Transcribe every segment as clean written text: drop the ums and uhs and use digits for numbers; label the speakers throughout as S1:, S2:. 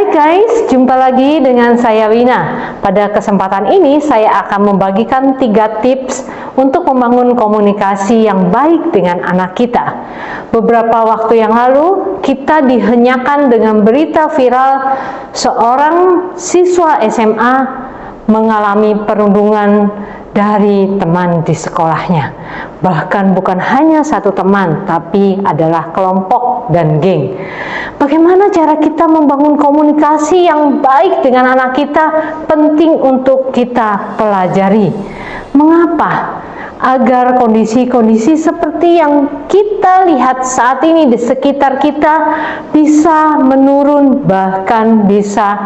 S1: Hai guys, jumpa lagi dengan saya Wina. Pada kesempatan ini saya akan membagikan 3 tips untuk membangun komunikasi yang baik dengan anak kita. Beberapa waktu yang lalu kita dihenyakan dengan berita viral seorang siswa SMA mengalami perundungan dari teman di sekolahnya. Bahkan bukan hanya satu teman, tapi adalah kelompok dan geng. Bagaimana cara kita membangun komunikasi yang baik dengan anak kita penting untuk kita pelajari. Mengapa? Agar kondisi-kondisi seperti yang kita lihat saat ini di sekitar kita bisa menurun, bahkan bisa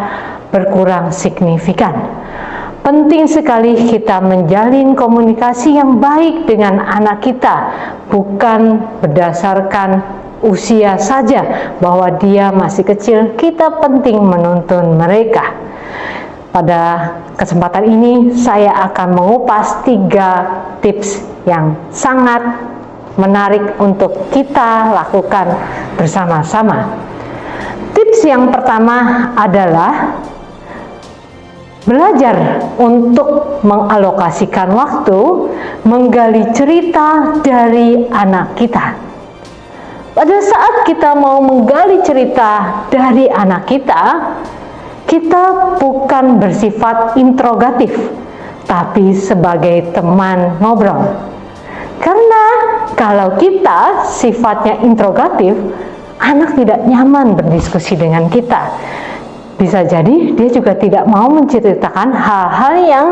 S1: berkurang signifikan. Penting sekali kita menjalin komunikasi yang baik dengan anak kita, bukan berdasarkan usia saja, bahwa dia masih kecil, kita penting menuntun mereka. Pada kesempatan ini saya akan mengupas 3 tips yang sangat menarik untuk kita lakukan bersama-sama. Tips yang pertama adalah belajar untuk mengalokasikan waktu menggali cerita dari anak kita. Pada saat kita mau menggali cerita dari anak kita, kita bukan bersifat interrogatif, tapi sebagai teman ngobrol. Karena kalau kita sifatnya interrogatif, anak tidak nyaman berdiskusi dengan kita. Bisa jadi dia juga tidak mau menceritakan hal-hal yang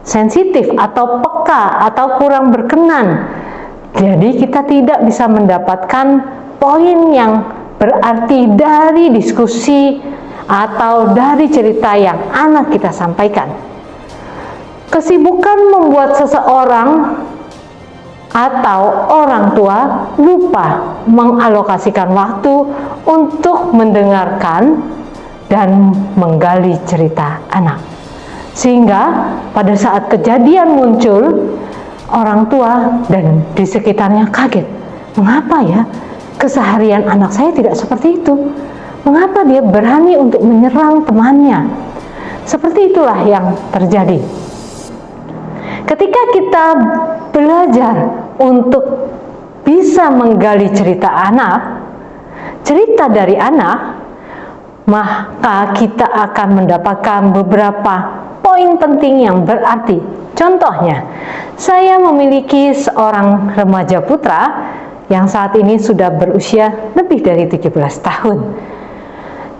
S1: sensitif atau peka atau kurang berkenan. Jadi kita tidak bisa mendapatkan poin yang berarti dari diskusi atau dari cerita yang anak kita sampaikan. Kesibukan membuat seseorang atau orang tua lupa mengalokasikan waktu untuk mendengarkan dan menggali cerita anak. Sehingga pada saat kejadian muncul, orang tua dan di sekitarnya kaget. Mengapa ya keseharian anak saya tidak seperti itu? Mengapa dia berani untuk menyerang temannya? Seperti itulah yang terjadi. Ketika kita belajar untuk bisa menggali cerita anak, cerita dari anak, maka kita akan mendapatkan beberapa poin penting yang berarti. Contohnya, saya memiliki seorang remaja putra yang saat ini sudah berusia lebih dari 17 tahun.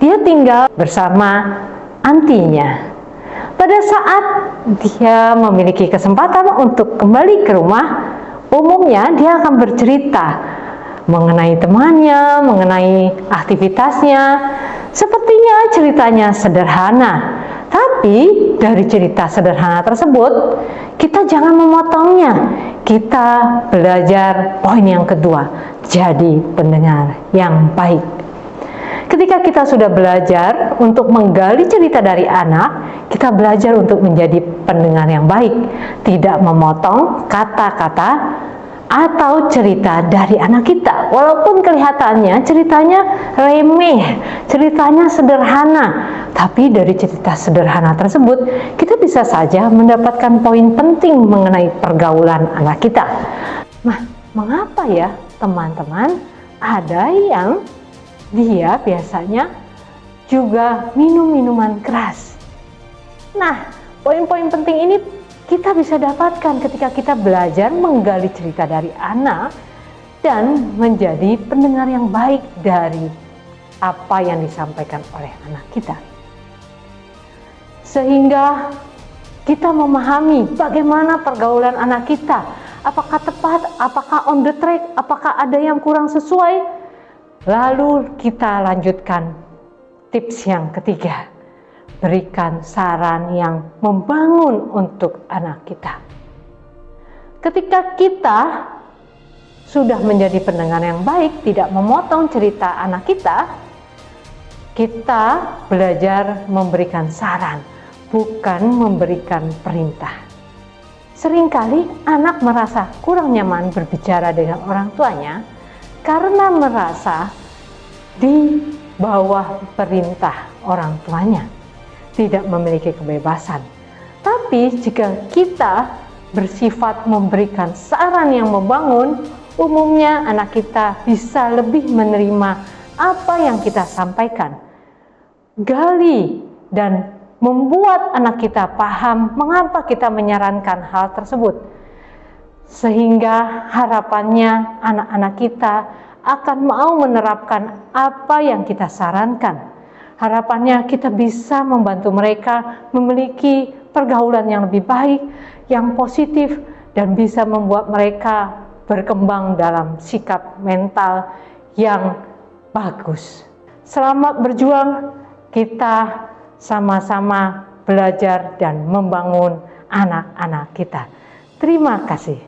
S1: Dia tinggal bersama antinya. Pada saat dia memiliki kesempatan untuk kembali ke rumah, umumnya dia akan bercerita mengenai temannya, mengenai aktivitasnya. Sepertinya ceritanya sederhana, tapi dari cerita sederhana tersebut kita jangan memotongnya. Kita belajar poin yang kedua, jadi pendengar yang baik. Ketika kita sudah belajar untuk menggali cerita dari anak, kita belajar untuk menjadi pendengar yang baik, tidak memotong kata-kata atau cerita dari anak kita. Walaupun kelihatannya ceritanya remeh, ceritanya sederhana, tapi dari cerita sederhana tersebut kita bisa saja mendapatkan poin penting mengenai pergaulan anak kita. Nah, mengapa ya teman-teman ada yang dia biasanya juga minum minuman keras? Nah, poin-poin penting ini kita bisa dapatkan ketika kita belajar menggali cerita dari anak dan menjadi pendengar yang baik dari apa yang disampaikan oleh anak kita. Sehingga kita memahami bagaimana pergaulan anak kita, apakah tepat, apakah on the track, apakah ada yang kurang sesuai. Lalu kita lanjutkan tips yang ketiga. Berikan saran yang membangun untuk anak kita. Ketika kita sudah menjadi pendengar yang baik, tidak memotong cerita anak kita, kita belajar memberikan saran, bukan memberikan perintah. Seringkali anak merasa kurang nyaman berbicara dengan orang tuanya karena merasa bawah perintah orang tuanya, tidak memiliki kebebasan. Tapi jika kita bersifat memberikan saran yang membangun, umumnya anak kita bisa lebih menerima apa yang kita sampaikan. Gali dan membuat anak kita paham mengapa kita menyarankan hal tersebut, sehingga harapannya anak-anak kita akan mau menerapkan apa yang kita sarankan. Harapannya kita bisa membantu mereka memiliki pergaulan yang lebih baik, yang positif, dan bisa membuat mereka berkembang dalam sikap mental yang bagus. Selamat berjuang, kita sama-sama belajar dan membangun anak-anak kita. Terima kasih.